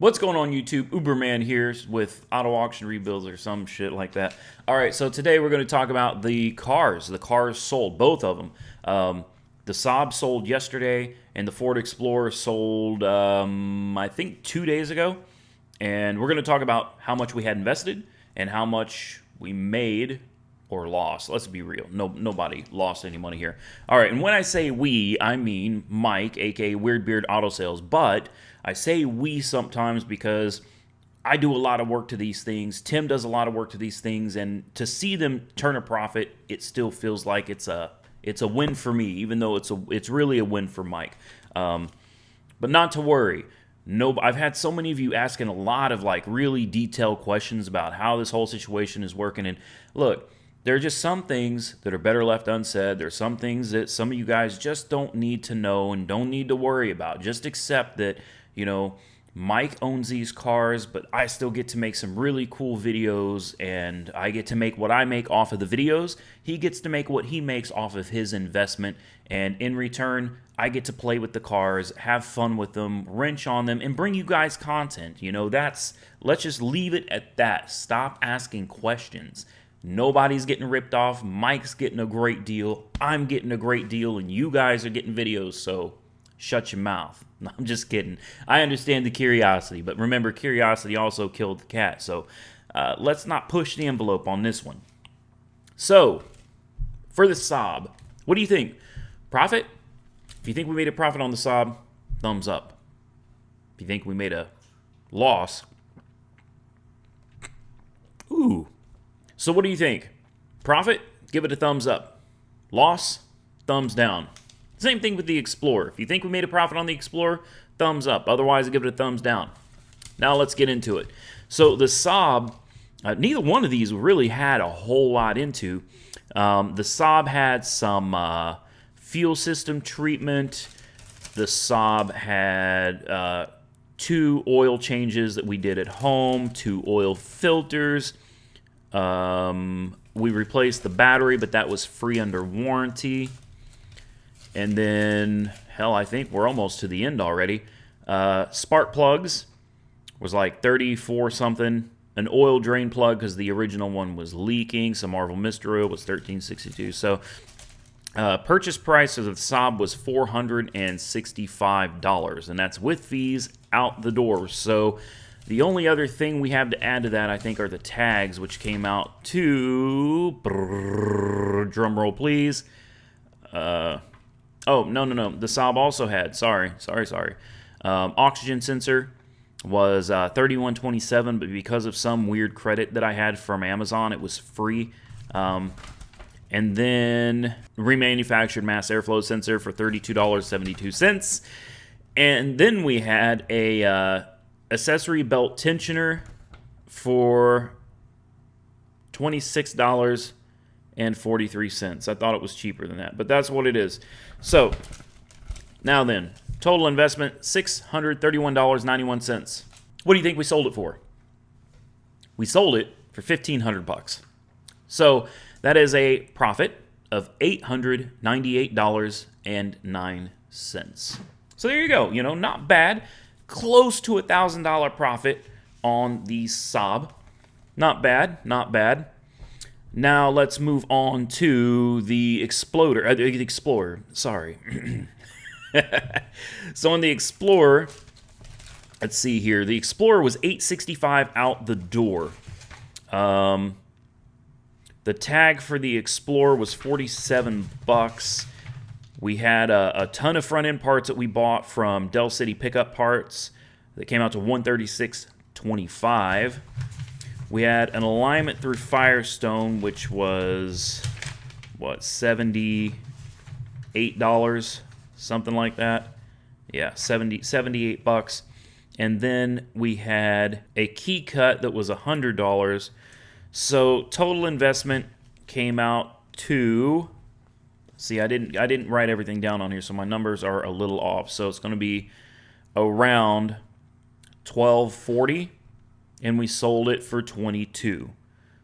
What's going on YouTube? Uberman here with Auto Auction Rebuilds or some shit like that. All right, so today we're going to talk about the cars. The cars sold, both of them. The Saab sold yesterday, and the Ford Explorer sold, I think, 2 days ago. And we're going to talk about how much we had invested and how much we made or lost. Let's be real. Nobody lost any money here. All right, and when I say we, I mean Mike, aka Weird Beard Auto Sales. But I say we sometimes because I do a lot of work to these things. Tim does a lot of work to these things, and to see them turn a profit, it still feels like it's a win for me, even though it's really a win for Mike. But not to worry. No, I've had so many of you asking a lot of like really detailed questions about how this whole situation is working. And look, there are just some things that are better left unsaid. There are some things that some of you guys just don't need to know and don't need to worry about. Just accept that, Mike owns these cars, but I still get to make some really cool videos, and I get to make what I make off of the videos. He gets to make what he makes off of his investment, and in return, I get to play with the cars, have fun with them, wrench on them, and bring you guys content. Let's just leave it at that. Stop asking questions. Nobody's getting ripped off. Mike's getting a great deal. I'm getting a great deal, and you guys are getting videos, so shut your mouth. No, I'm just kidding. I understand the curiosity, but remember, curiosity also killed the cat. So let's not push the envelope on this one. So, for the Saab, what do you think? Profit? If you think we made a profit on the Saab, thumbs up. If you think we made a loss, ooh. So what do you think? Profit? Give it a thumbs up. Loss? Thumbs down. Same thing with the Explorer. If you think we made a profit on the Explorer, thumbs up. Otherwise, give it a thumbs down. Now let's get into it. So the Saab, neither one of these really had a whole lot into. The Saab had some fuel system treatment. The Saab had 2 oil changes that we did at home, 2 oil filters. We replaced the battery, but that was free under warranty. And then, hell, I think we're almost to the end already. Spark plugs was like 34 something. An oil drain plug, because the original one was leaking. Some Marvel Mystery Oil was $13.62. So purchase price of the Saab was $465, and that's with fees out the door. So the only other thing we have to add to that, I think, are the tags, which came out to, drum roll please, oh, no. The Saab also had, sorry. Oxygen sensor was $31.27, but because of some weird credit that I had from Amazon, it was free. And then remanufactured mass airflow sensor for $32.72. And then we had a accessory belt tensioner for $26.43. I thought it was cheaper than that, but that's what it is. So, now then, total investment, $631.91. What do you think we sold it for? We sold it for $1,500. So, that is a profit of $898.09. So there you go. Not bad. Close to $1,000 profit on the Saab. Not bad. Now let's move on to the Explorer. Sorry. So on the Explorer, let's see here. The Explorer was $865 out the door. The tag for the Explorer was $47. We had a ton of front end parts that we bought from Del City Pickup Parts that came out to $136.25. We had an alignment through Firestone, which was, $78, something like that. Yeah, $78. And then we had a key cut that was $100. So total investment came out to, see, I didn't write everything down on here, so my numbers are a little off. So it's going to be around $12.40. And we sold it for $22.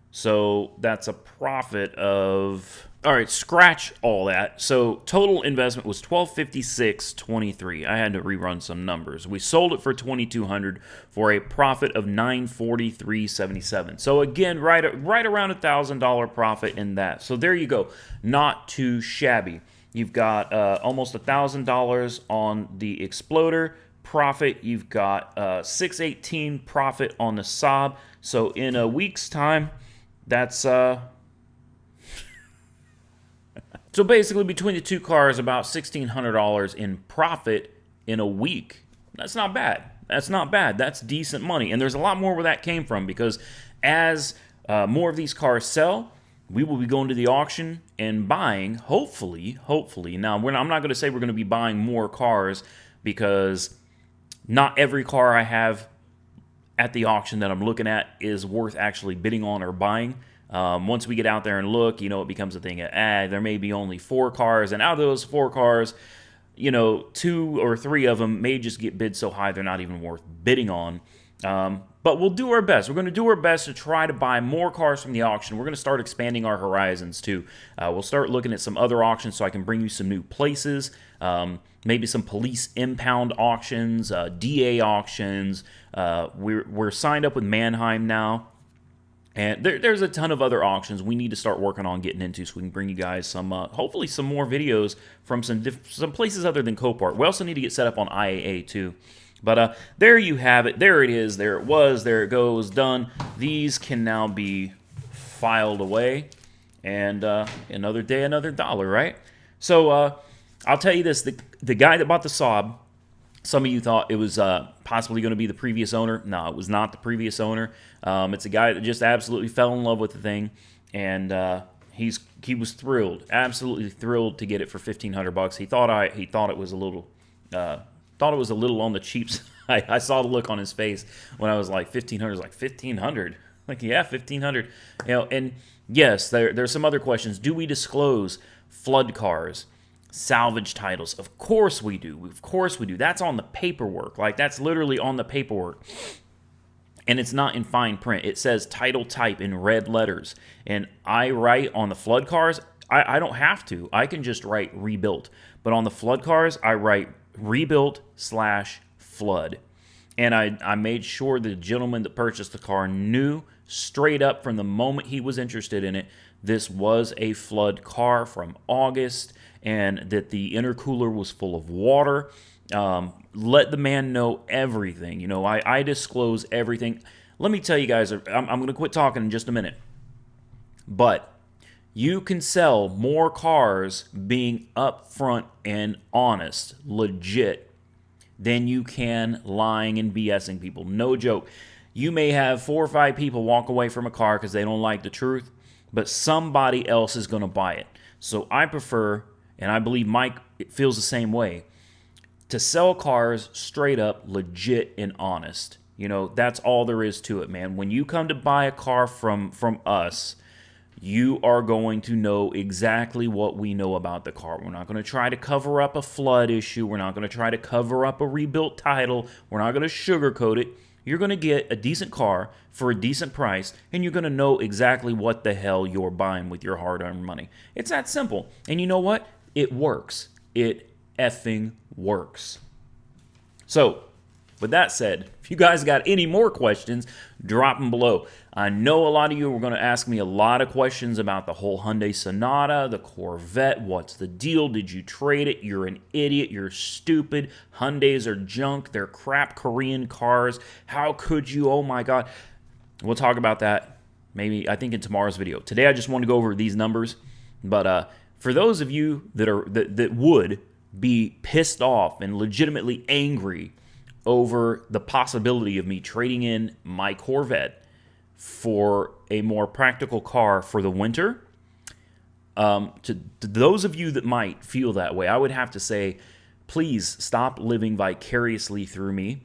So that's a profit of All right, scratch all that. So total investment was $1,256.23. I had to rerun some numbers. We sold it for $2,200 for a profit of $943.77. So again, right around $1,000 profit in that. So there you go. Not too shabby. You've got almost $1,000 on the Exploder profit. You've got $618 profit on the Saab. So in a week's time, that's so basically, between the two cars, about $1,600 in profit in a week. That's not bad. That's not bad. That's decent money. And there's a lot more where that came from, because as more of these cars sell, we will be going to the auction and buying, hopefully. Now, I'm not going to say we're going to be buying more cars, because not every car I have at the auction that I'm looking at is worth actually bidding on or buying. Once we get out there and look, it becomes a thing of, there may be only 4 cars, and out of those 4 cars, 2 or 3 of them may just get bid so high they're not even worth bidding on. But we'll do our best. We're going to do our best to try to buy more cars from the auction. We're going to start expanding our horizons too. We'll start looking at some other auctions so I can bring you some new places. Maybe some police impound auctions, DA auctions. We're signed up with Mannheim now. And there's a ton of other auctions we need to start working on getting into, so we can bring you guys some, hopefully some more videos from some places other than Copart. We also need to get set up on IAA too. But there you have it. There it is. There it was. There it goes. Done. These can now be filed away. And another day, another dollar, right? So I'll tell you this. The guy that bought the Saab, some of you thought it was possibly going to be the previous owner. No, it was not the previous owner. It's a guy that just absolutely fell in love with the thing, and he was thrilled, absolutely thrilled to get it for $1,500. He thought it was a little on the cheap side. I saw the look on his face when I was like $1,500. Like $1,500, like yeah, $1,500. And yes, there's some other questions. Do we disclose flood cars? Salvage titles? Of course we do. Of course we do. That's on the paperwork. Like, that's literally on the paperwork. And it's not in fine print. It says title type in red letters. And I write on the flood cars, I don't have to. I can just write rebuilt. But on the flood cars, I write rebuilt/flood. And I made sure the gentleman that purchased the car knew straight up from the moment he was interested in it, this was a flood car from August, and that the intercooler was full of water. Let the man know everything. I disclose everything. Let me tell you guys, I'm going to quit talking in just a minute. But you can sell more cars being upfront and honest, legit, than you can lying and BSing people. No joke. You may have 4 or 5 people walk away from a car because they don't like the truth, but somebody else is going to buy it. So I prefer, and I believe Mike feels the same way, to sell cars straight up, legit, and honest. That's all there is to it, man. When you come to buy a car from us, you are going to know exactly what we know about the car. We're not going to try to cover up a flood issue. We're not going to try to cover up a rebuilt title. We're not going to sugarcoat it. You're going to get a decent car for a decent price, and you're going to know exactly what the hell you're buying with your hard-earned money. It's that simple. And you know what? It works. It effing works. So, with that said, if you guys got any more questions, drop them below. I know a lot of you are going to ask me a lot of questions about the whole Hyundai Sonata, the Corvette. What's the deal? Did you trade it? You're an idiot. You're stupid. Hyundais are junk. They're crap Korean cars. How could you? Oh my God. We'll talk about that maybe, I think, in tomorrow's video. Today I just want to go over these numbers. But for those of you that would be pissed off and legitimately angry over the possibility of me trading in my Corvette for a more practical car for the winter, to those of you that might feel that way, I would have to say, please stop living vicariously through me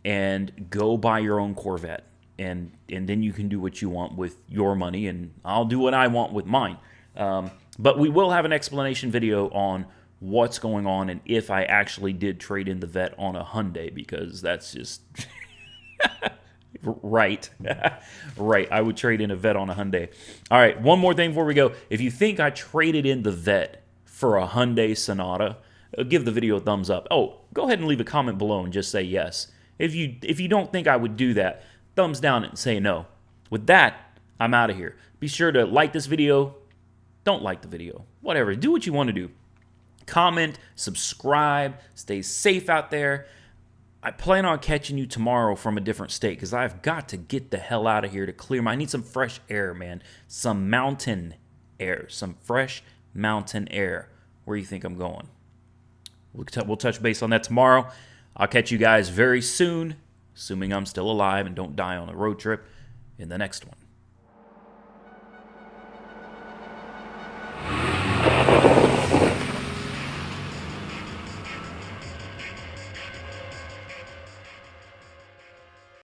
and go buy your own Corvette. And then you can do what you want with your money, and I'll do what I want with mine. But we will have an explanation video on what's going on and if I actually did trade in the Vet on a Hyundai, because that's just Right. Right. I would trade in a Vet on a Hyundai. All right. One more thing before we go. If you think I traded in the Vet for a Hyundai Sonata, give the video a thumbs up. Oh, go ahead and leave a comment below and just say yes. If you don't think I would do that, thumbs down and say no. With that, I'm out of here. Be sure to like this video. Don't like the video. Whatever. Do what you want to do. Comment, subscribe, stay safe out there. I plan on catching you tomorrow from a different state because I've got to get the hell out of here to clear I need some fresh air, man. Some mountain air. Some fresh mountain air. Where do you think I'm going? We'll touch base on that tomorrow. I'll catch you guys very soon, assuming I'm still alive and don't die on a road trip, in the next one.